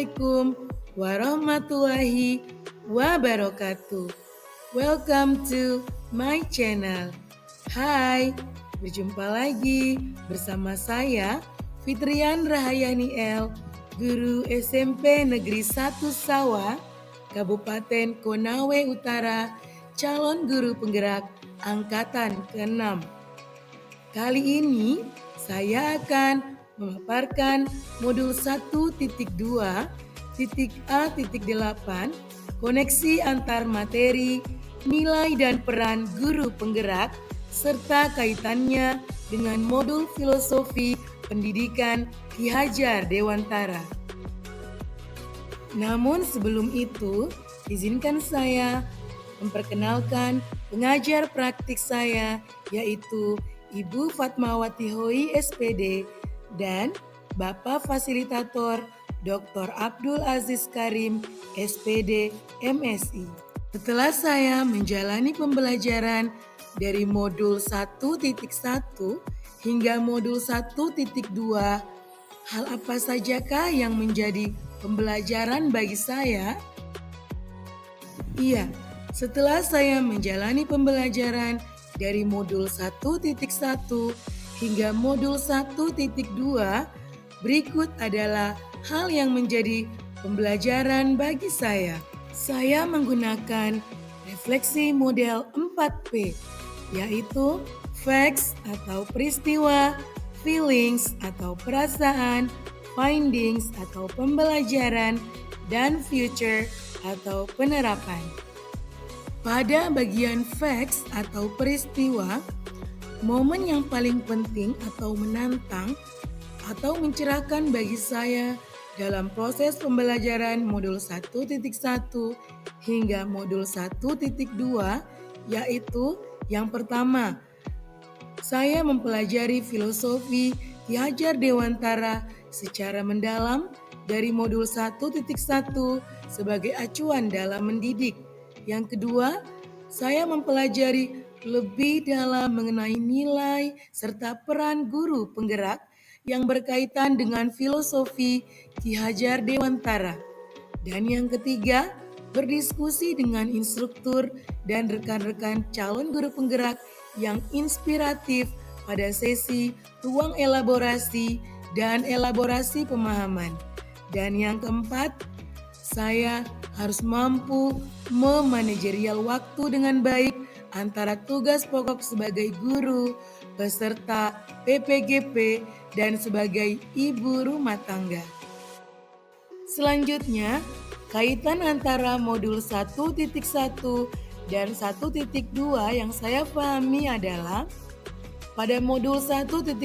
Assalamualaikum warahmatullahi wabarakatuh. Welcome to my channel. Hai, berjumpa lagi bersama saya Fitrian Rahayani L, guru SMP Negeri 1 Sawah, Kabupaten Konawe Utara, calon guru penggerak angkatan ke-6. Kali ini saya akan memaparkan modul 1.2.A.8 koneksi antar materi, nilai dan peran guru penggerak serta kaitannya dengan modul filosofi pendidikan Ki Hajar Dewantara. Namun sebelum itu, izinkan saya memperkenalkan pengajar praktik saya, yaitu Ibu Fatmawati Hoi SPD dan Bapak Fasilitator Dr. Abdul Aziz Karim SPD MSI. Setelah saya menjalani pembelajaran dari modul 1.1 hingga modul 1.2, hal apa sajakah yang menjadi pembelajaran bagi saya? Iya, setelah saya menjalani pembelajaran dari modul 1.1 hingga modul 1.2, berikut adalah hal yang menjadi pembelajaran bagi saya. Saya menggunakan refleksi model 4P, yaitu facts atau peristiwa, feelings atau perasaan, findings atau pembelajaran, dan future atau penerapan. Pada bagian facts atau peristiwa, momen yang paling penting atau menantang atau mencerahkan bagi saya dalam proses pembelajaran modul 1.1 hingga modul 1.2 yaitu yang pertama, saya mempelajari filosofi Ki Hajar Dewantara secara mendalam dari modul 1.1 sebagai acuan dalam mendidik. Yang kedua, saya mempelajari lebih dalam mengenai nilai serta peran guru penggerak yang berkaitan dengan filosofi Ki Hajar Dewantara. Dan yang ketiga, berdiskusi dengan instruktur dan rekan-rekan calon guru penggerak yang inspiratif pada sesi ruang elaborasi dan elaborasi pemahaman. Dan yang keempat, saya harus mampu memanajerial waktu dengan baik antara tugas pokok sebagai guru, peserta PPGP, dan sebagai ibu rumah tangga. Selanjutnya, kaitan antara modul 1.1 dan 1.2 yang saya pahami adalah pada modul 1.1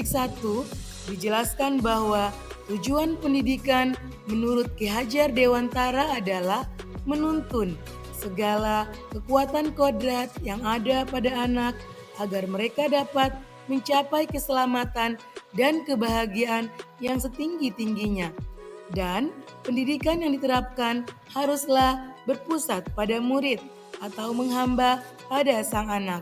dijelaskan bahwa tujuan pendidikan menurut Ki Hajar Dewantara adalah menuntun segala kekuatan kodrat yang ada pada anak agar mereka dapat mencapai keselamatan dan kebahagiaan yang setinggi-tingginya. Dan pendidikan yang diterapkan haruslah berpusat pada murid atau menghamba pada sang anak.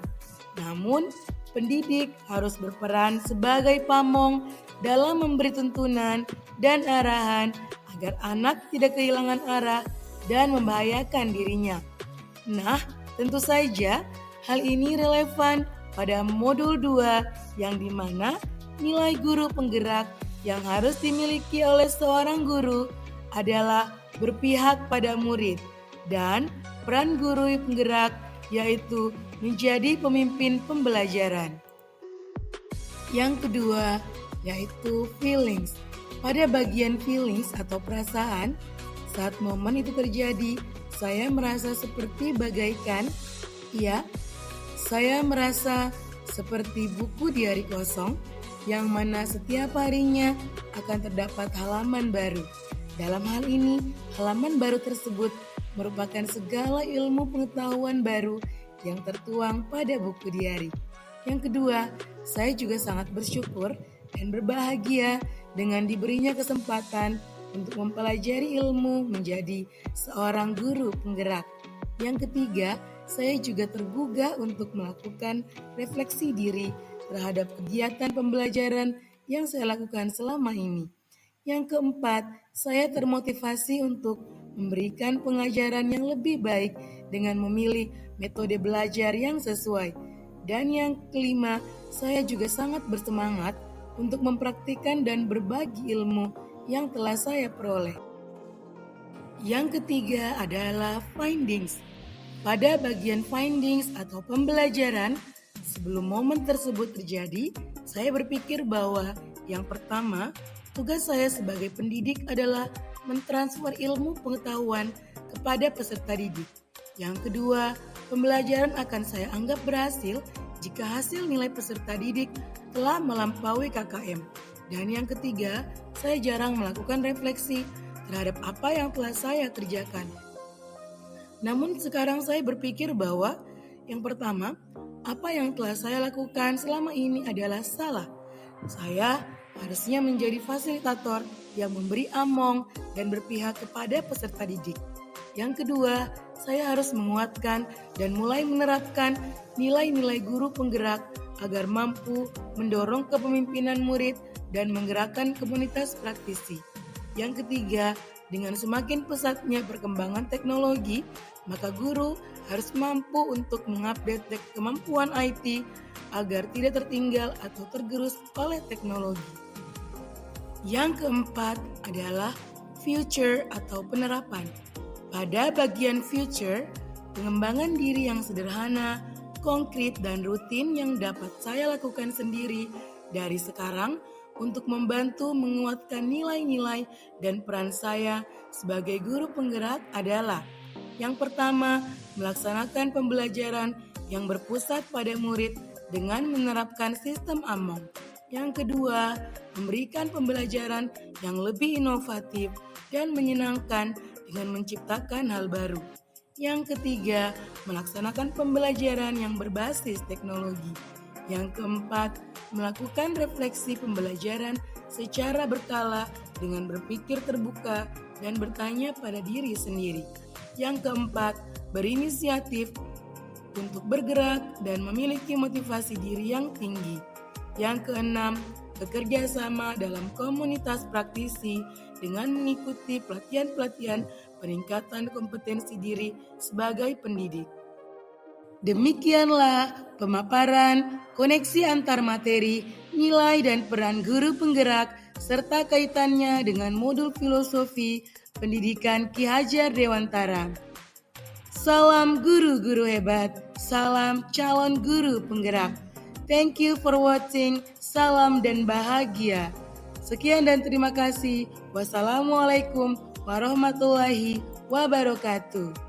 Namun, pendidik harus berperan sebagai pamong dalam memberi tuntunan dan arahan agar anak tidak kehilangan arah dan membahayakan dirinya. Nah, tentu saja hal ini relevan pada modul 2 yang dimana nilai guru penggerak yang harus dimiliki oleh seorang guru adalah berpihak pada murid dan peran guru penggerak yaitu menjadi pemimpin pembelajaran. Yang kedua yaitu feelings. Pada bagian feelings atau perasaan, saat momen itu terjadi, saya merasa seperti bagaikan, saya merasa seperti buku diari kosong yang mana setiap harinya akan terdapat halaman baru. Dalam hal ini, halaman baru tersebut merupakan segala ilmu pengetahuan baru yang tertuang pada buku diari. Yang kedua, saya juga sangat bersyukur dan berbahagia dengan diberinya kesempatan untuk mempelajari ilmu menjadi seorang guru penggerak. Yang ketiga, saya juga tergugah untuk melakukan refleksi diri terhadap kegiatan pembelajaran yang saya lakukan selama ini. Yang keempat, saya termotivasi untuk memberikan pengajaran yang lebih baik dengan memilih metode belajar yang sesuai. Dan yang kelima, saya juga sangat bersemangat untuk mempraktikkan dan berbagi ilmu yang telah saya peroleh. Yang ketiga adalah findings. Pada bagian findings atau pembelajaran, sebelum momen tersebut terjadi, saya berpikir bahwa yang pertama, tugas saya sebagai pendidik adalah mentransfer ilmu pengetahuan kepada peserta didik. Yang kedua, pembelajaran akan saya anggap berhasil jika hasil nilai peserta didik telah melampaui KKM. Dan yang ketiga, saya jarang melakukan refleksi terhadap apa yang telah saya kerjakan. Namun sekarang saya berpikir bahwa yang pertama, apa yang telah saya lakukan selama ini adalah salah. Saya harusnya menjadi fasilitator yang memberi among dan berpihak kepada peserta didik. Yang kedua, saya harus menguatkan dan mulai menerapkan nilai-nilai guru penggerak agar mampu mendorong kepemimpinan murid dan menggerakkan komunitas praktisi. Yang ketiga, dengan semakin pesatnya perkembangan teknologi, maka guru harus mampu untuk mengupdate kemampuan IT agar tidak tertinggal atau tergerus oleh teknologi. Yang keempat adalah future atau penerapan. Pada bagian future, pengembangan diri yang sederhana, konkret dan rutin yang dapat saya lakukan sendiri dari sekarang untuk membantu menguatkan nilai-nilai dan peran saya sebagai guru penggerak adalah: yang pertama, melaksanakan pembelajaran yang berpusat pada murid dengan menerapkan sistem among. Yang kedua, memberikan pembelajaran yang lebih inovatif dan menyenangkan dengan menciptakan hal baru. Yang ketiga, melaksanakan pembelajaran yang berbasis teknologi. Yang keempat, melakukan refleksi pembelajaran secara berkala dengan berpikir terbuka dan bertanya pada diri sendiri. Yang keempat, berinisiatif untuk bergerak dan memiliki motivasi diri yang tinggi. Yang keenam, bekerja sama dalam komunitas praktisi dengan mengikuti pelatihan-pelatihan peningkatan kompetensi diri sebagai pendidik. Demikianlah pemaparan koneksi antar materi, nilai dan peran guru penggerak serta kaitannya dengan modul filosofi pendidikan Ki Hajar Dewantara. Salam guru-guru hebat, salam calon guru penggerak. Thank you for watching, salam dan bahagia. Sekian dan terima kasih. Wassalamualaikum warahmatullahi wabarakatuh.